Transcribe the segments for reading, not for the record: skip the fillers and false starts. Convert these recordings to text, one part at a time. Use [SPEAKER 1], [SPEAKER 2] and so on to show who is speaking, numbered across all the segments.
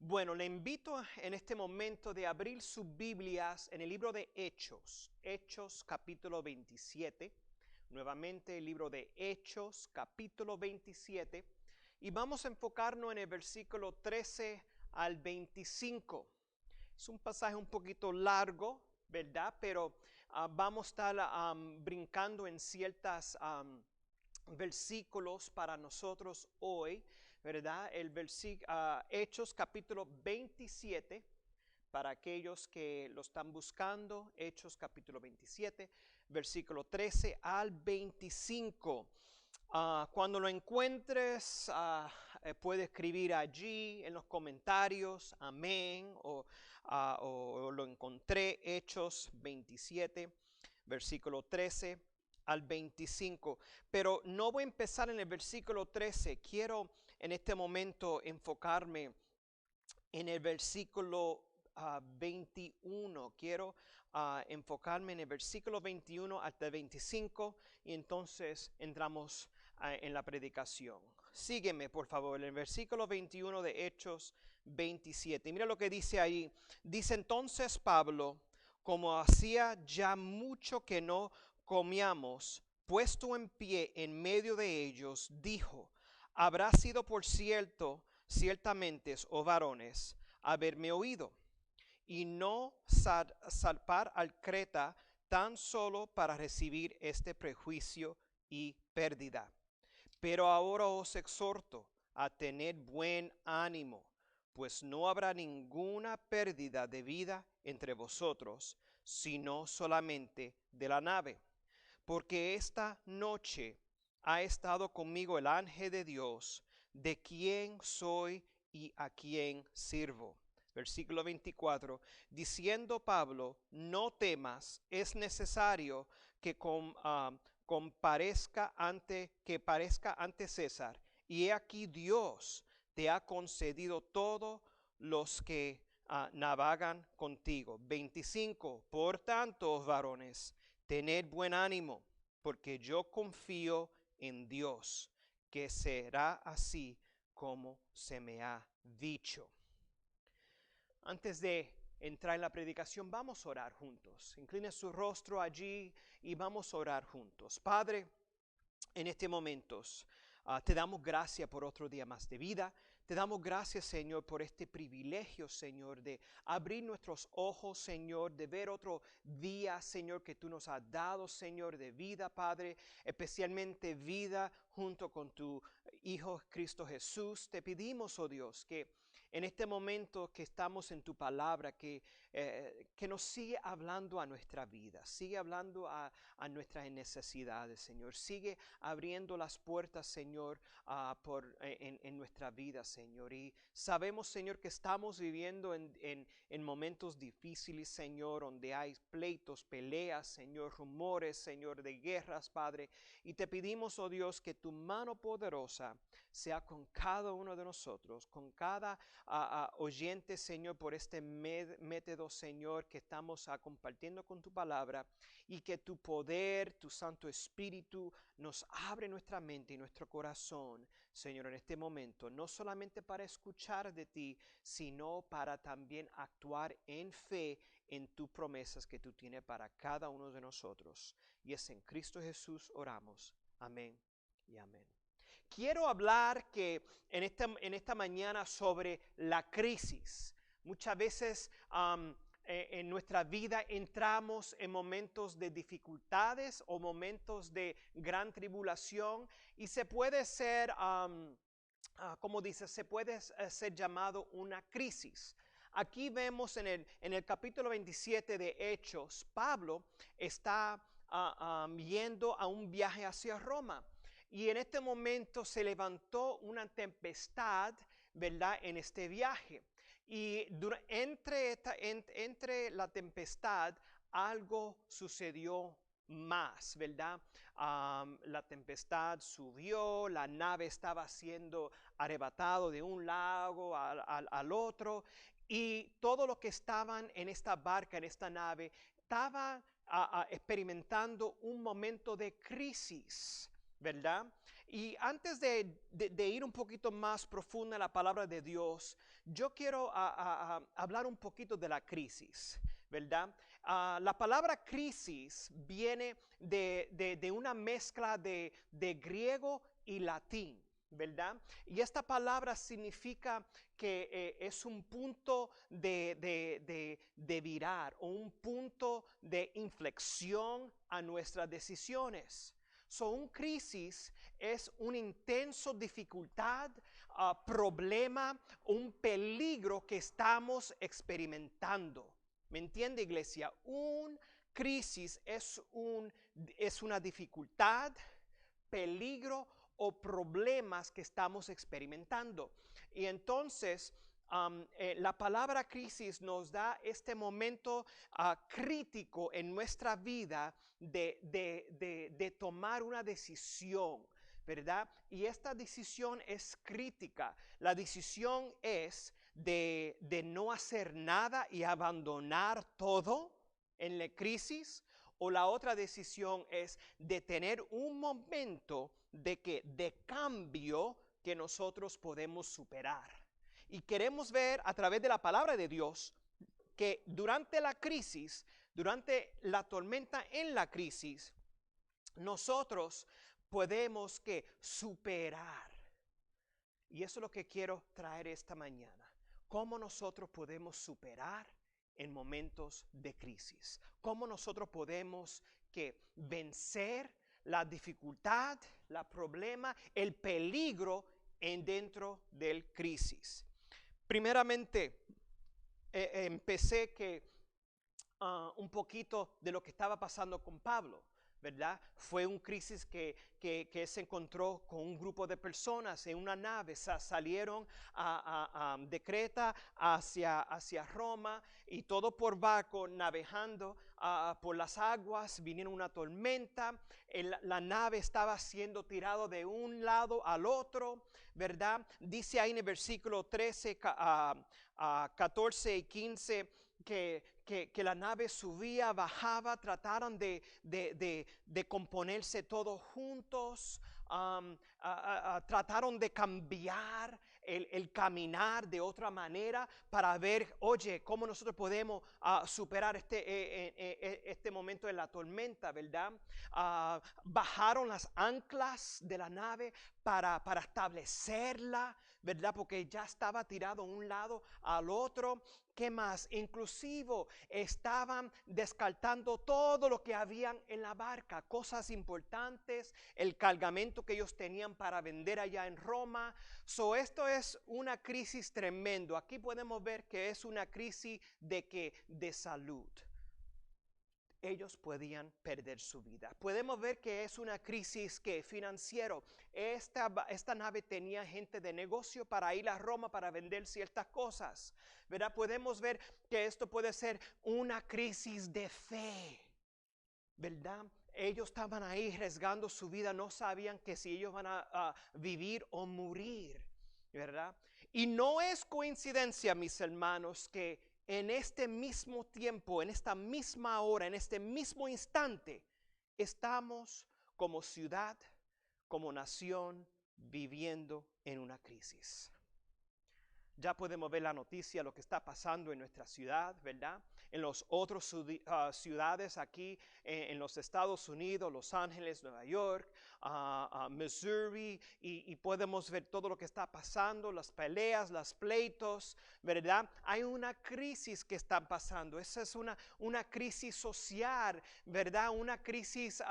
[SPEAKER 1] Bueno, le invito en este momento de abrir sus Biblias en el libro de Hechos, Hechos capítulo 27, nuevamente el libro de Hechos capítulo 27, y vamos a enfocarnos en el versículo 13 al 25. Es un pasaje un poquito largo, ¿verdad? Pero vamos a estar brincando en ciertas versículos para nosotros hoy, ¿verdad? Hechos capítulo 27, para aquellos que lo están buscando, Hechos capítulo 27, versículo 13 al 25. Cuando lo encuentres, puedes escribir allí en los comentarios, amén, o lo encontré, Hechos 27, versículo 13 al 25. Pero no voy a empezar en el versículo 13. Quiero en este momento enfocarme en el versículo 21. Quiero enfocarme en el versículo 21 hasta el 25 y entonces entramos en la predicación. Sígueme, por favor, en el versículo 21 de Hechos 27. Mira lo que dice ahí. Dice entonces Pablo, como hacía ya mucho que no comíamos, puesto en pie en medio de ellos, dijo: habrá sido por cierto, ciertamente, oh varones, haberme oído, y no zarpar al Creta tan solo para recibir este prejuicio y pérdida. Pero ahora os exhorto a tener buen ánimo, pues no habrá ninguna pérdida de vida entre vosotros, sino solamente de la nave. Porque esta noche ha estado conmigo el ángel de Dios, de quien soy y a quien sirvo. Versículo 24, diciendo Pablo: no temas, es necesario que parezca ante César, y he aquí Dios te ha concedido todos los que navegan contigo. 25, por tanto, varones, tened buen ánimo, porque yo confío en Dios, que será así como se me ha dicho. Antes de entrar en la predicación, vamos a orar juntos. Incline su rostro allí y vamos a orar juntos. Padre, en este momento te damos gracias por otro día más de vida. Te damos gracias, Señor, por este privilegio, Señor, de abrir nuestros ojos, Señor, de ver otro día, Señor, que tú nos has dado, Señor, de vida, Padre, especialmente vida junto con tu Hijo Cristo Jesús. Te pedimos, oh Dios, que en este momento que estamos en tu palabra, que nos sigue hablando a nuestra vida, sigue hablando a nuestras necesidades, Señor. Sigue abriendo las puertas, Señor, en nuestra vida, Señor. Y sabemos, Señor, que estamos viviendo en momentos difíciles, Señor, donde hay pleitos, peleas, Señor, rumores, Señor, de guerras, Padre. Y te pedimos, oh Dios, que tu mano poderosa sea con cada uno de nosotros, con cada oyente, Señor, por este método, Señor, que estamos compartiendo con tu palabra, y que tu poder, tu Santo Espíritu nos abre nuestra mente y nuestro corazón, Señor, en este momento, no solamente para escuchar de ti, sino para también actuar en fe en tus promesas que tú tienes para cada uno de nosotros. Y es en Cristo Jesús oramos. Amén y amén. Quiero hablar en esta mañana sobre la crisis. Muchas veces en nuestra vida entramos en momentos de dificultades o momentos de gran tribulación, y se puede ser, como dice, se puede ser llamado una crisis. Aquí vemos en el capítulo 27 de Hechos, Pablo está yendo a un viaje hacia Roma. Y en este momento se levantó una tempestad, ¿verdad?, en este viaje. Y entre la tempestad algo sucedió más, ¿verdad? La tempestad subió, la nave estaba siendo arrebatado de un lago al otro, y todos los que estaban en esta barca, en esta nave, estaban experimentando un momento de crisis, ¿verdad? Y antes de ir un poquito más profundo en la palabra de Dios, yo quiero hablar un poquito de la crisis, ¿verdad? La palabra crisis viene de una mezcla de griego y latín, ¿verdad? Y esta palabra significa que es un punto de virar o un punto de inflexión a nuestras decisiones. So, un crisis es una intensa dificultad, problema, un peligro que estamos experimentando. ¿Me entiende, iglesia? Un crisis es una dificultad, peligro o problemas que estamos experimentando. Y entonces la palabra crisis nos da este momento crítico en nuestra vida de tomar una decisión, ¿verdad? Y esta decisión es crítica. La decisión es de no hacer nada y abandonar todo en la crisis, o la otra decisión es de tener un momento de cambio que nosotros podemos superar. Y queremos ver a través de la palabra de Dios que durante la crisis, durante la tormenta en la crisis, nosotros podemos superar. Y eso es lo que quiero traer esta mañana. ¿Cómo nosotros podemos superar en momentos de crisis? ¿Cómo nosotros podemos vencer la dificultad, el problema, el peligro dentro del crisis? Primeramente, empecé un poquito de lo que estaba pasando con Pablo, ¿verdad? Fue un crisis que se encontró con un grupo de personas en una nave. Salieron de Creta hacia Roma, y todo por barco, navegando por las aguas. Vinieron una tormenta, la nave estaba siendo tirado de un lado al otro, ¿verdad? Dice ahí en el versículo 13, 14 y 15, que la nave subía, bajaba, trataron de componerse todos juntos, trataron de cambiar el caminar de otra manera para ver, oye, cómo nosotros podemos superar este momento de la tormenta, ¿verdad? Bajaron las anclas de la nave para establecerla, ¿verdad? Porque ya estaba tirado de un lado al otro. ¿Qué más? Inclusive estaban descartando todo lo que habían en la barca, cosas importantes, el cargamento que ellos tenían para vender allá en Roma. Esto es una crisis tremendo. Aquí podemos ver que es una crisis de salud. Ellos podían perder su vida. Podemos ver que es una crisis financiera. Esta nave tenía gente de negocio para ir a Roma para vender ciertas cosas, ¿verdad? Podemos ver que esto puede ser una crisis de fe, ¿verdad? Ellos estaban ahí arriesgando su vida, no sabían que si ellos van a vivir o morir, ¿verdad? Y no es coincidencia, mis hermanos, que en este mismo tiempo, en esta misma hora, en este mismo instante, estamos como ciudad, como nación, viviendo en una crisis. Ya podemos ver la noticia, lo que está pasando en nuestra ciudad, ¿verdad? En los otros ciudades aquí en los Estados Unidos, Los Ángeles, Nueva York, Missouri, y podemos ver todo lo que está pasando, las peleas, los pleitos, ¿verdad? Hay una crisis que está pasando. Esa es una crisis social, ¿verdad? Una crisis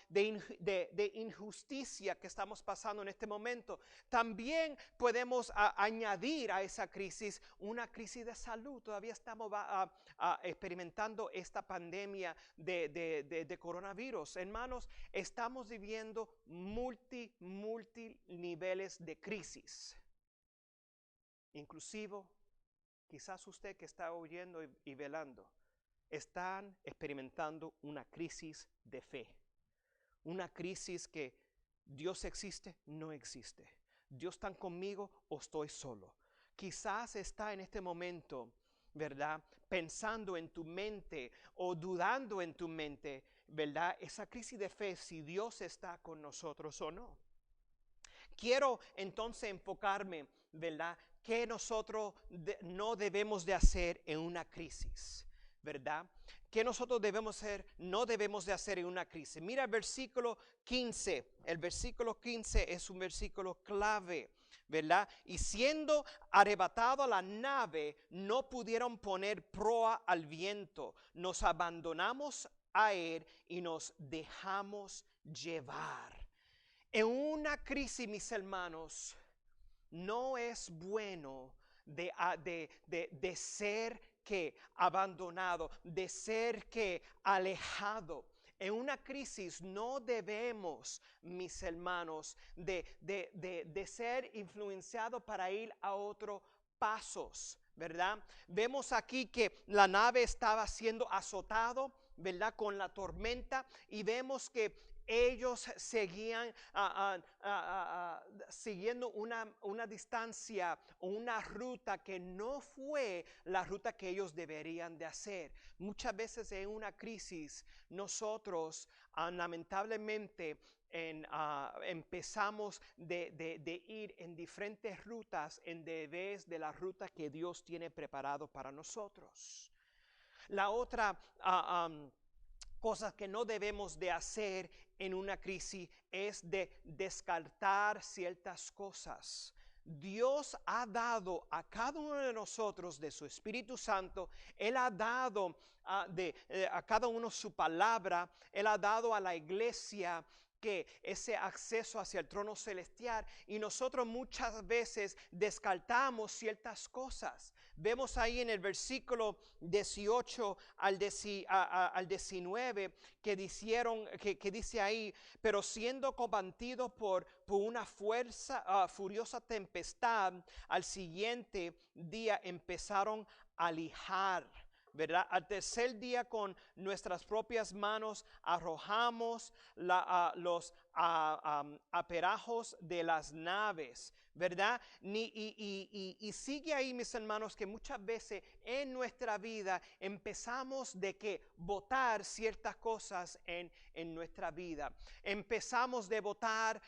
[SPEAKER 1] de injusticia que estamos pasando en este momento. También podemos añadir a esa crisis una crisis de salud. Todavía estamos experimentando esta pandemia de coronavirus. Hermanos, estamos viviendo multi niveles de crisis. Inclusive, quizás usted que está oyendo y velando, están experimentando una crisis de fe. Una crisis que Dios existe, no existe. Dios está conmigo o estoy solo. Quizás está en este momento, ¿verdad? Pensando en tu mente o dudando en tu mente, ¿verdad? Esa crisis de fe, si Dios está con nosotros o no. Quiero entonces enfocarme, ¿verdad? ¿Qué nosotros no debemos de hacer en una crisis? ¿Verdad? ¿Qué nosotros debemos hacer, no debemos de hacer en una crisis? Mira el versículo 15. El versículo 15 es un versículo clave, ¿verdad? Y siendo arrebatado a la nave, no pudieron poner proa al viento. Nos abandonamos a él y nos dejamos llevar. En una crisis, mis hermanos, no es bueno de ser que abandonado, de ser que alejado. En una crisis no debemos, mis hermanos, de ser influenciados para ir a otros pasos, ¿verdad? Vemos aquí que la nave estaba siendo azotado, ¿verdad? Con la tormenta, y vemos que ellos seguían siguiendo una distancia o una ruta que no fue la ruta que ellos deberían de hacer. Muchas veces en una crisis nosotros lamentablemente empezamos de ir en diferentes rutas en vez de la ruta que Dios tiene preparado para nosotros. La otra cosas que no debemos de hacer en una crisis es de descartar ciertas cosas. Dios ha dado a cada uno de nosotros de su Espíritu Santo. Él ha dado a cada uno su palabra. Él ha dado a la iglesia que ese acceso hacia el trono celestial, y nosotros muchas veces descartamos ciertas cosas. Vemos ahí en el versículo 18 al 19 que dice ahí: pero siendo combatidos por una furiosa tempestad, al siguiente día empezaron a lijar, ¿verdad? Al tercer día con nuestras propias manos arrojamos los aperajos de las naves, ¿verdad? Y sigue ahí, mis hermanos, que muchas veces en nuestra vida empezamos de que botar ciertas cosas en nuestra vida. Empezamos de botar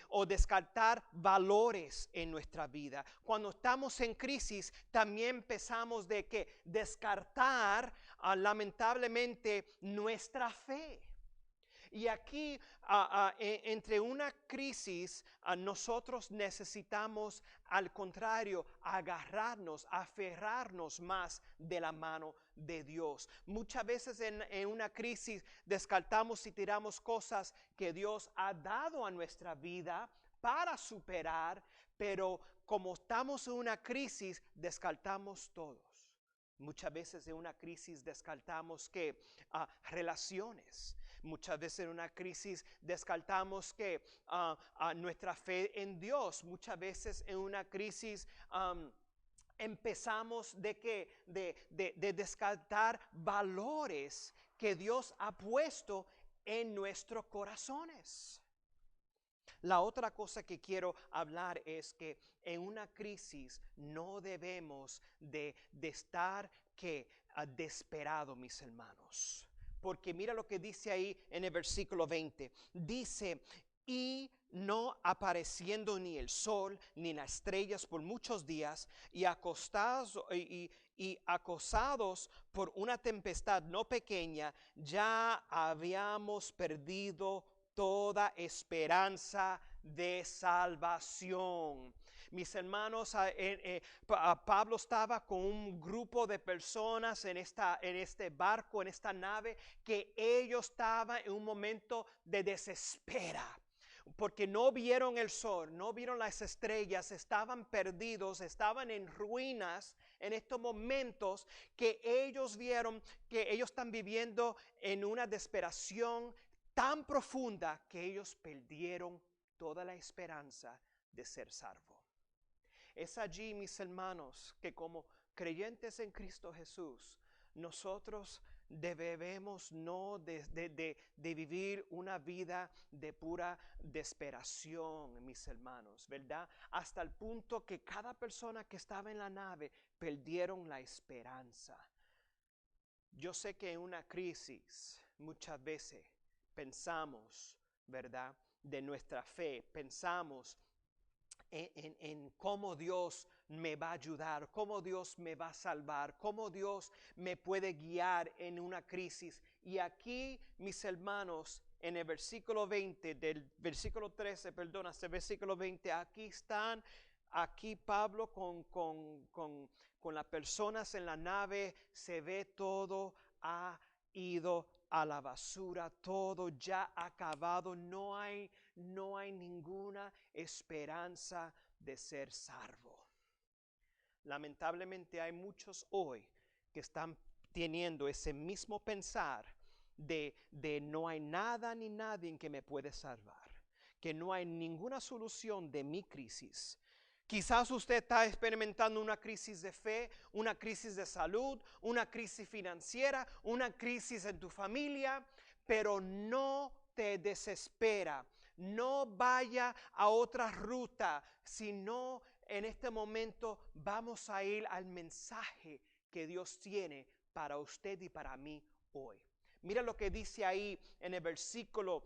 [SPEAKER 1] o descartar valores en nuestra vida. Cuando estamos en crisis, también empezamos de que descartar lamentablemente nuestra fe. Y aquí, entre una crisis, nosotros necesitamos, al contrario, aferrarnos más de la mano de Dios. Muchas veces en una crisis descartamos y tiramos cosas que Dios ha dado a nuestra vida para superar, pero como estamos en una crisis, descartamos todos. Muchas veces en una crisis descartamos que relaciones. Muchas veces en una crisis descartamos que nuestra fe en Dios. Muchas veces en una crisis empezamos de descartar valores que Dios ha puesto en nuestros corazones. La otra cosa que quiero hablar es que en una crisis no debemos de estar desesperado, mis hermanos. Porque mira lo que dice ahí en el versículo 20. Dice: y no apareciendo ni el sol ni las estrellas por muchos días, y acosados por una tempestad no pequeña, ya habíamos perdido toda esperanza de salvación. Mis hermanos, Pablo estaba con un grupo de personas en este barco, en esta nave, que ellos estaban en un momento de desespera, porque no vieron el sol, no vieron las estrellas, estaban perdidos, estaban en ruinas en estos momentos, que ellos vieron que ellos están viviendo en una desesperación tan profunda que ellos perdieron toda la esperanza de ser salvos. Es allí, mis hermanos, que como creyentes en Cristo Jesús, nosotros debemos no de vivir una vida de pura desesperación, mis hermanos, ¿verdad? Hasta el punto que cada persona que estaba en la nave perdieron la esperanza. Yo sé que en una crisis muchas veces pensamos, ¿verdad?, de nuestra fe, pensamos en cómo Dios me va a ayudar, cómo Dios me va a salvar, cómo Dios me puede guiar en una crisis. Y aquí, mis hermanos, en el versículo 20, del versículo 13, perdón, hasta el versículo 20, aquí Pablo con las personas en la nave, se ve todo ha ido a la basura, todo ya acabado, no hay ninguna esperanza de ser salvo. Lamentablemente hay muchos hoy que están teniendo ese mismo pensar de no hay nada ni nadie que me puede salvar, que no hay ninguna solución de mi crisis. Quizás usted está experimentando una crisis de fe, una crisis de salud, una crisis financiera, una crisis en tu familia, pero no te desespera. No vaya a otra ruta, sino en este momento vamos a ir al mensaje que Dios tiene para usted y para mí hoy. Mira lo que dice ahí en el versículo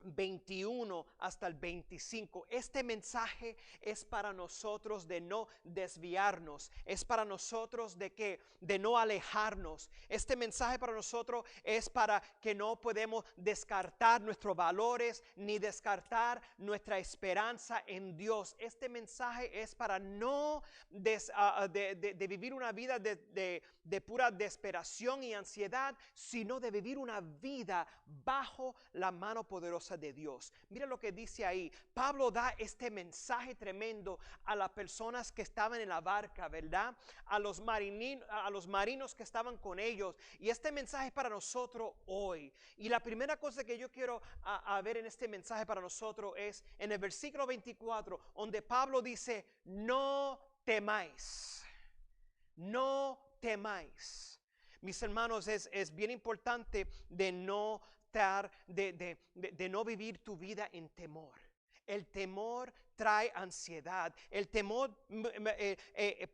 [SPEAKER 1] 21 hasta el 25. Este mensaje es para nosotros de no desviarnos, es para nosotros de no alejarnos. Este mensaje para nosotros es para que no podemos descartar nuestros valores ni descartar nuestra esperanza en Dios. Este mensaje es para no de vivir una vida de pura desesperación y ansiedad, sino de vivir una vida bajo la mano poderosa de Dios. Mira lo que dice ahí. Pablo da este mensaje tremendo a las personas que estaban en la barca, ¿verdad? A los marinos que estaban con ellos. Y este mensaje es para nosotros hoy. Y la primera cosa que yo quiero ver en este mensaje para nosotros es en el versículo 24, donde Pablo dice, no temáis. No temáis. Mis hermanos, es bien importante de no vivir tu vida en temor. El temor trae ansiedad. El temor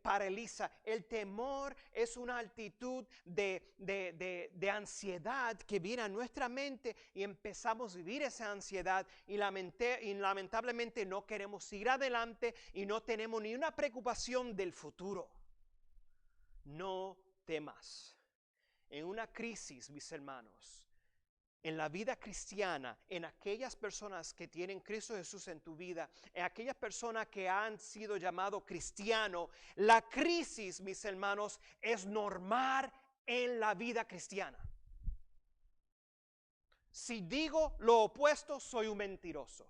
[SPEAKER 1] paraliza. El temor es una actitud de ansiedad que viene a nuestra mente y empezamos a vivir esa ansiedad y lamentablemente no queremos seguir adelante y no tenemos ni una preocupación del futuro. No temas. En una crisis, mis hermanos, en la vida cristiana, en aquellas personas que tienen Cristo Jesús en tu vida, en aquellas personas que han sido llamados cristianos, la crisis, mis hermanos, es normal en la vida cristiana. Si digo lo opuesto, soy un mentiroso.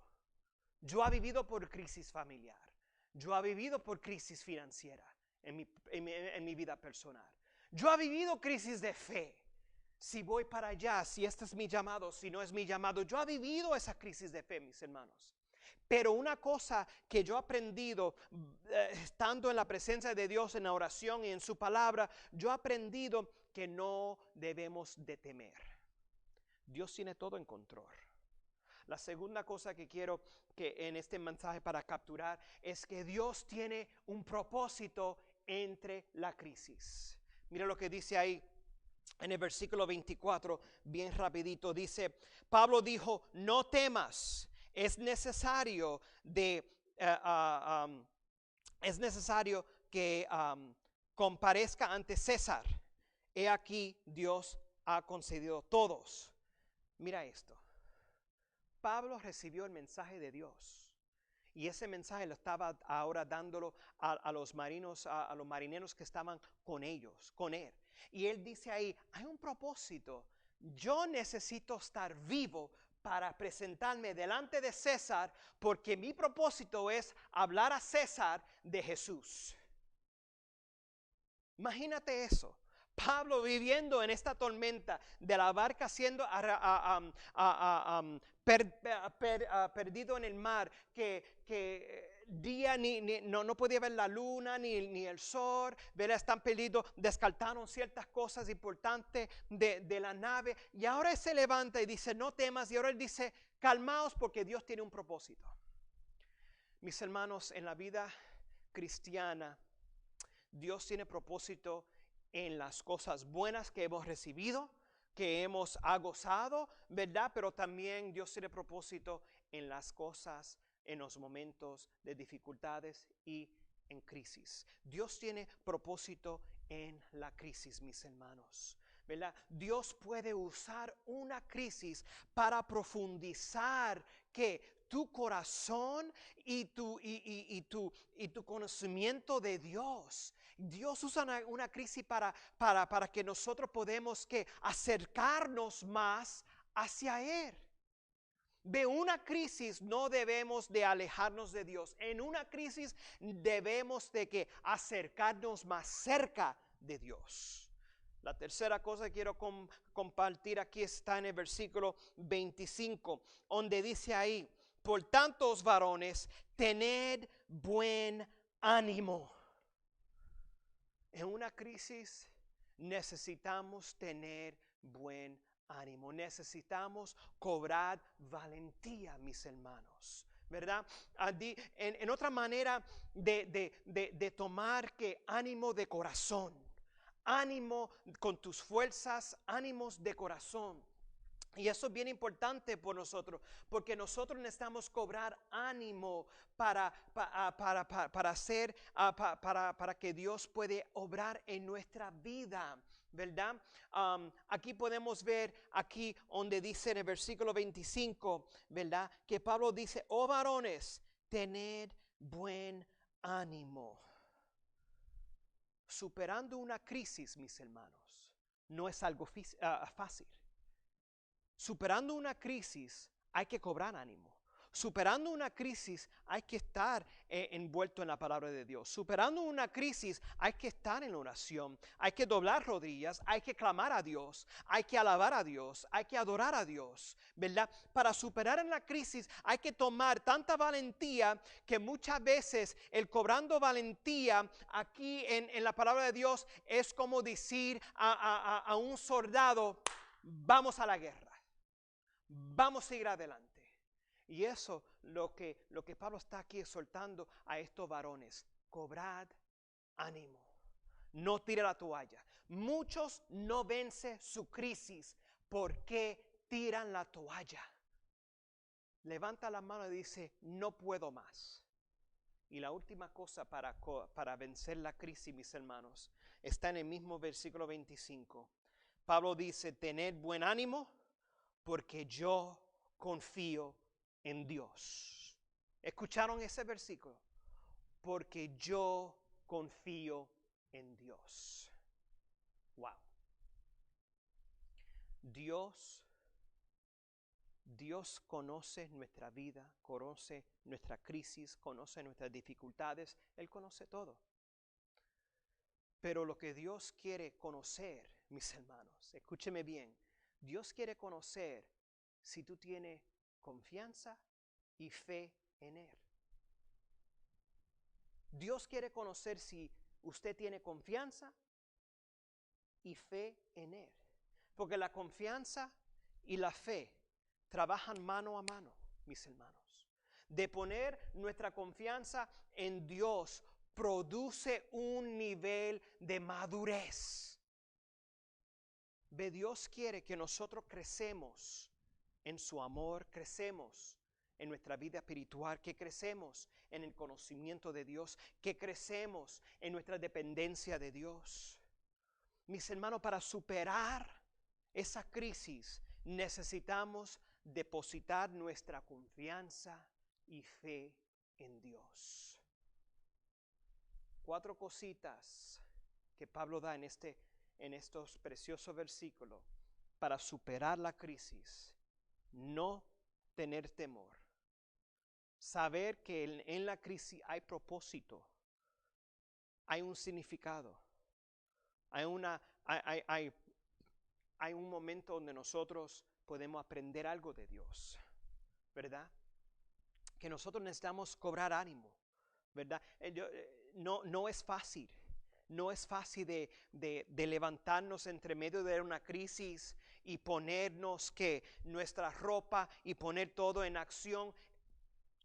[SPEAKER 1] Yo he vivido por crisis familiar. Yo he vivido por crisis financiera en mi vida personal. Yo he vivido crisis de fe. Si voy para allá, si este es mi llamado, si no es mi llamado. Yo he vivido esa crisis de fe, mis hermanos. Pero una cosa que yo he aprendido, estando en la presencia de Dios, en la oración y en su palabra, yo he aprendido que no debemos de temer. Dios tiene todo en control. La segunda cosa que quiero que en este mensaje para capturar es que Dios tiene un propósito entre la crisis. Mira lo que dice ahí en el versículo 24, bien rapidito, dice, Pablo dijo, no temas, es necesario que comparezca ante César. He aquí, Dios ha concedido todos. Mira esto. Pablo recibió el mensaje de Dios y ese mensaje lo estaba ahora dándolo a los marineros que estaban con ellos, con él. Y él dice ahí, hay un propósito. Yo necesito estar vivo para presentarme delante de César porque mi propósito es hablar a César de Jesús. Imagínate eso. Pablo viviendo en esta tormenta de la barca siendo perdido en el mar, que día no podía ver la luna ni el sol, ¿verdad? Están perdidos, descartaron ciertas cosas importantes de la nave y ahora él se levanta y dice no temas y ahora él dice calmaos porque Dios tiene un propósito. Mis hermanos, en la vida cristiana Dios tiene propósito en las cosas buenas que hemos recibido, que hemos gozado, ¿verdad? Pero también Dios tiene propósito en las cosas, en los momentos de dificultades y en crisis. Dios tiene propósito en la crisis, mis hermanos, ¿verdad? Dios puede usar una crisis para profundizar que tu corazón y tu conocimiento de Dios. Dios usa una crisis para que nosotros podamos que acercarnos más hacia Él. De una crisis no debemos de alejarnos de Dios. En una crisis debemos de que acercarnos más cerca de Dios. La tercera cosa que quiero compartir aquí está en el versículo 25, donde dice ahí: por tantos varones, tened buen ánimo. En una crisis necesitamos tener buen ánimo. Necesitamos cobrar valentía, mis hermanos, ¿verdad? En otra manera de tomar que ánimo de corazón, ánimo con tus fuerzas, ánimos de corazón. Y eso es bien importante por nosotros, porque nosotros necesitamos cobrar ánimo para hacer, para que Dios puede obrar en nuestra vida, ¿verdad? Aquí podemos ver, aquí donde dice en el versículo 25, ¿verdad? Que Pablo dice: oh varones, tened buen ánimo. Superando una crisis, mis hermanos, no es algo fácil. Superando una crisis hay que cobrar ánimo. Superando una crisis hay que estar envuelto en la palabra de Dios. Superando una crisis hay que estar en la oración. Hay que doblar rodillas, hay que clamar a Dios, hay que alabar a Dios, hay que adorar a Dios, ¿verdad? Para superar en la crisis hay que tomar tanta valentía que muchas veces el cobrando valentía aquí en la palabra de Dios es como decir a un soldado: vamos a la guerra. Vamos a ir adelante. Y eso lo que Pablo está aquí exhortando a estos varones: cobrad ánimo. No tire la toalla. Muchos no vencen su crisis porque tiran la toalla. Levanta la mano y dice: no puedo más. Y la última cosa para vencer la crisis, mis hermanos, está en el mismo versículo 25. Pablo dice: tened buen ánimo, porque yo confío en Dios. ¿Escucharon ese versículo? Porque yo confío en Dios. Wow. Dios conoce nuestra vida, conoce nuestra crisis, conoce nuestras dificultades. Él conoce todo. Pero lo que Dios quiere conocer, mis hermanos, escúcheme bien, Dios quiere conocer si tú tienes confianza y fe en Él. Dios quiere conocer si usted tiene confianza y fe en Él. Porque la confianza y la fe trabajan mano a mano, mis hermanos. De poner nuestra confianza en Dios produce un nivel de madurez. Dios quiere que nosotros crecemos en su amor, crecemos en nuestra vida espiritual, que crecemos en el conocimiento de Dios, que crecemos en nuestra dependencia de Dios. Mis hermanos, para superar esa crisis necesitamos depositar nuestra confianza y fe en Dios. 4 cositas que Pablo da en estos preciosos versículos para superar la crisis. No tener temor. Saber que en la crisis hay propósito. Hay un significado. Hay un momento donde nosotros podemos aprender algo de Dios, ¿verdad? Que nosotros necesitamos cobrar ánimo, ¿verdad? No es fácil. No es fácil de levantarnos entre medio de una crisis y ponernos nuestra ropa y poner todo en acción.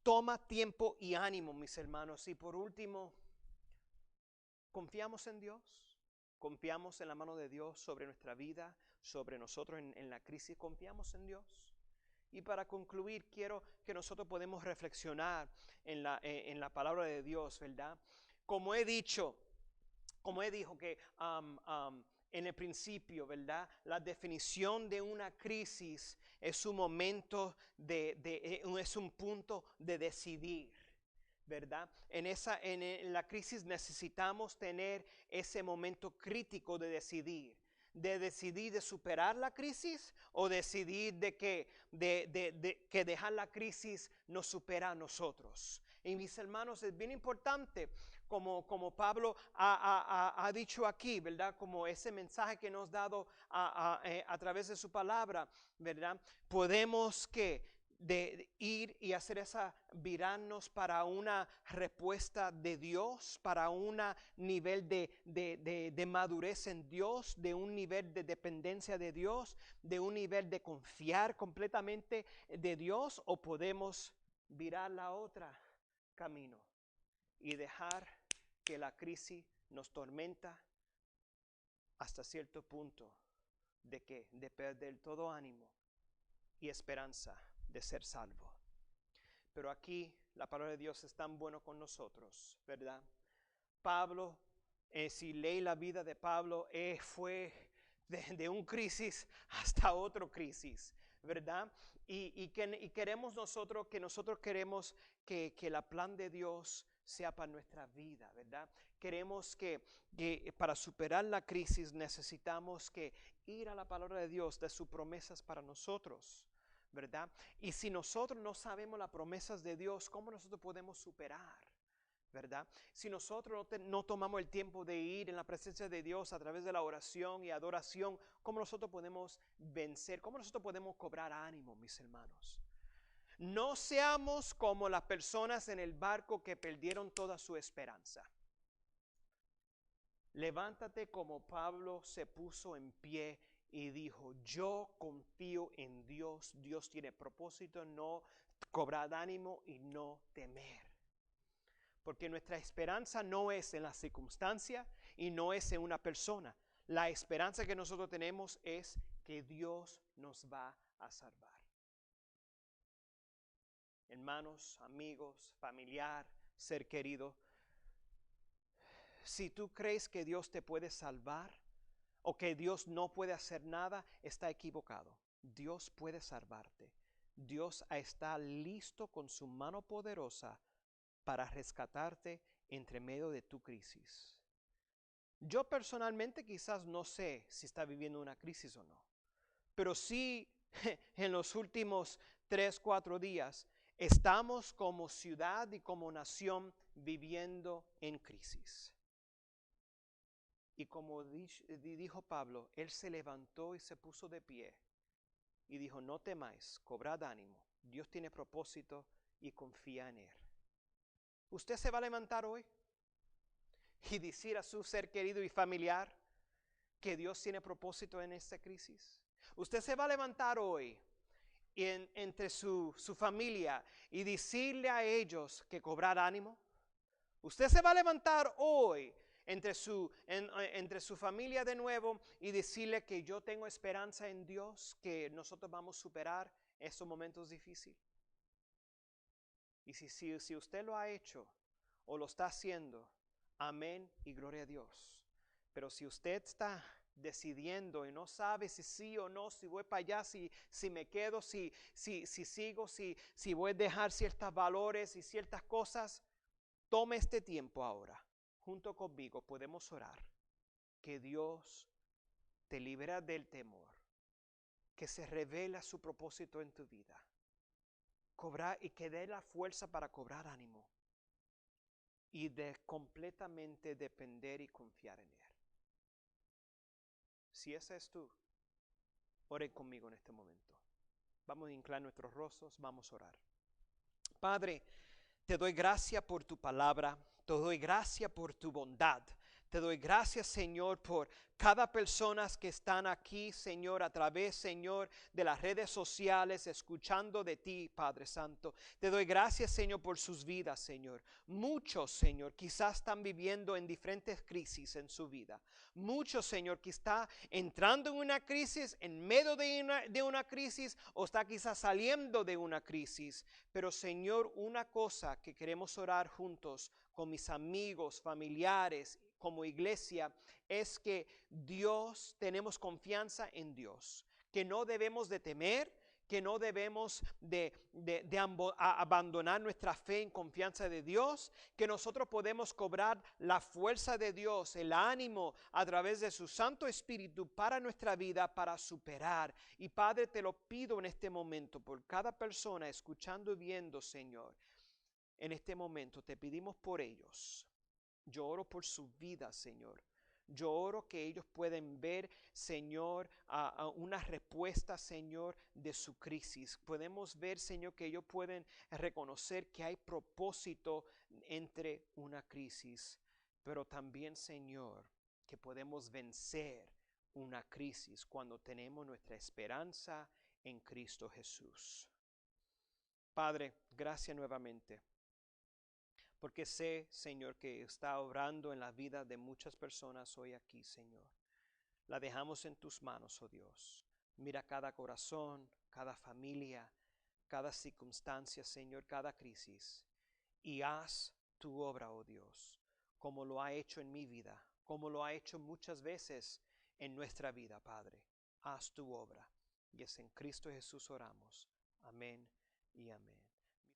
[SPEAKER 1] Toma tiempo y ánimo, mis hermanos. Y por último, ¿confiamos en Dios? Confiamos en la mano de Dios sobre nuestra vida, sobre nosotros en la crisis. Confiamos en Dios. Y para concluir, quiero que nosotros podamos reflexionar en la palabra de Dios, ¿verdad? Como he dicho que en el principio, ¿verdad? La definición de una crisis es un momento es un punto de decidir, ¿verdad? En la crisis necesitamos tener ese momento crítico de decidir de superar la crisis o decidir que dejar la crisis nos supera a nosotros. Y mis hermanos, es bien importante, como Pablo ha dicho aquí, ¿verdad? Como ese mensaje que nos ha dado a través de su palabra, ¿verdad? Podemos de ir y hacer virarnos para una respuesta de Dios, para un nivel de madurez en Dios, de un nivel de dependencia de Dios, de un nivel de confiar completamente de Dios, o podemos virar la otra camino y dejar que la crisis nos tormenta hasta cierto punto de perder todo ánimo y esperanza de ser salvo. Pero aquí la palabra de Dios es tan bueno con nosotros, ¿verdad? Pablo, si lee la vida de Pablo, fue de un crisis hasta otro crisis, ¿verdad? Y queremos nosotros queremos que el plan de Dios sea para nuestra vida, ¿verdad? Queremos que para superar la crisis necesitamos que ir a la palabra de Dios, de sus promesas para nosotros, ¿verdad? Y si nosotros no sabemos las promesas de Dios, ¿cómo nosotros podemos superar? ¿Verdad? Si nosotros no tomamos el tiempo de ir en la presencia de Dios a través de la oración y adoración, ¿cómo nosotros podemos vencer? ¿Cómo nosotros podemos cobrar ánimo, mis hermanos? No seamos como las personas en el barco que perdieron toda su esperanza. Levántate como Pablo se puso en pie y dijo: yo confío en Dios. Dios tiene propósito, no cobrar ánimo y no temer. Porque nuestra esperanza no es en la circunstancia y no es en una persona. La esperanza que nosotros tenemos es que Dios nos va a salvar. Hermanos, amigos, familiar, ser querido, si tú crees que Dios te puede salvar o que Dios no puede hacer nada, está equivocado. Dios puede salvarte. Dios está listo con su mano poderosa para rescatarte entre medio de tu crisis. Yo personalmente quizás no sé si está viviendo una crisis o no, pero sí en los últimos 3-4 días estamos como ciudad y como nación viviendo en crisis. Y como dijo Pablo, él se levantó y se puso de pie y dijo: no temáis, cobrad ánimo, Dios tiene propósito y confía en él. ¿Usted se va a levantar hoy y decir a su ser querido y familiar que Dios tiene propósito en esta crisis? ¿Usted se va a levantar hoy entre su familia y decirle a ellos que cobrar ánimo? ¿Usted se va a levantar hoy entre su familia de nuevo y decirle que yo tengo esperanza en Dios, que nosotros vamos a superar estos momentos difíciles? Y si usted lo ha hecho o lo está haciendo, amén y gloria a Dios. Pero si usted está decidiendo y no sabe si sí o no, si voy para allá, si me quedo, si sigo, si voy a dejar ciertos valores y ciertas cosas, tome este tiempo ahora. Junto conmigo podemos orar. Que Dios te libera del temor, que se revela su propósito en tu vida. Y que dé la fuerza para cobrar ánimo y de completamente depender y confiar en él. Si ese es tú, ore conmigo en este momento. Vamos a inclinar nuestros rostros, vamos a orar. Padre, te doy gracias por tu palabra, te doy gracias por tu bondad, Te doy gracias, Señor, por cada persona que están aquí, Señor, a través, Señor, de las redes sociales, escuchando de ti, Padre Santo. Te doy gracias, Señor, por sus vidas, Señor. Muchos, Señor, quizás están viviendo en diferentes crisis en su vida. Muchos, Señor, que está entrando en una crisis, en medio de una crisis, o está quizás saliendo de una crisis. Pero, Señor, una cosa que queremos orar juntos con mis amigos, familiares, como iglesia, es que Dios, tenemos confianza en Dios, que no debemos de temer, que no debemos de abandonar nuestra fe en confianza de Dios, que nosotros podemos cobrar la fuerza de Dios, el ánimo a través de su Santo Espíritu para nuestra vida, para superar. Y Padre, te lo pido en este momento por cada persona escuchando y viendo, Señor. En este momento te pedimos por ellos. Yo oro por su vida, Señor. Yo oro que ellos pueden ver, Señor, a una respuesta, Señor, de su crisis. Podemos ver, Señor, que ellos pueden reconocer que hay propósito entre una crisis. Pero también, Señor, que podemos vencer una crisis cuando tenemos nuestra esperanza en Cristo Jesús. Padre, gracias nuevamente. Porque sé, Señor, que está obrando en la vida de muchas personas hoy aquí, Señor. La dejamos en tus manos, oh Dios. Mira cada corazón, cada familia, cada circunstancia, Señor, cada crisis. Y haz tu obra, oh Dios, como lo ha hecho en mi vida, como lo ha hecho muchas veces en nuestra vida, Padre. Haz tu obra. Y es en Cristo Jesús oramos. Amén y amén.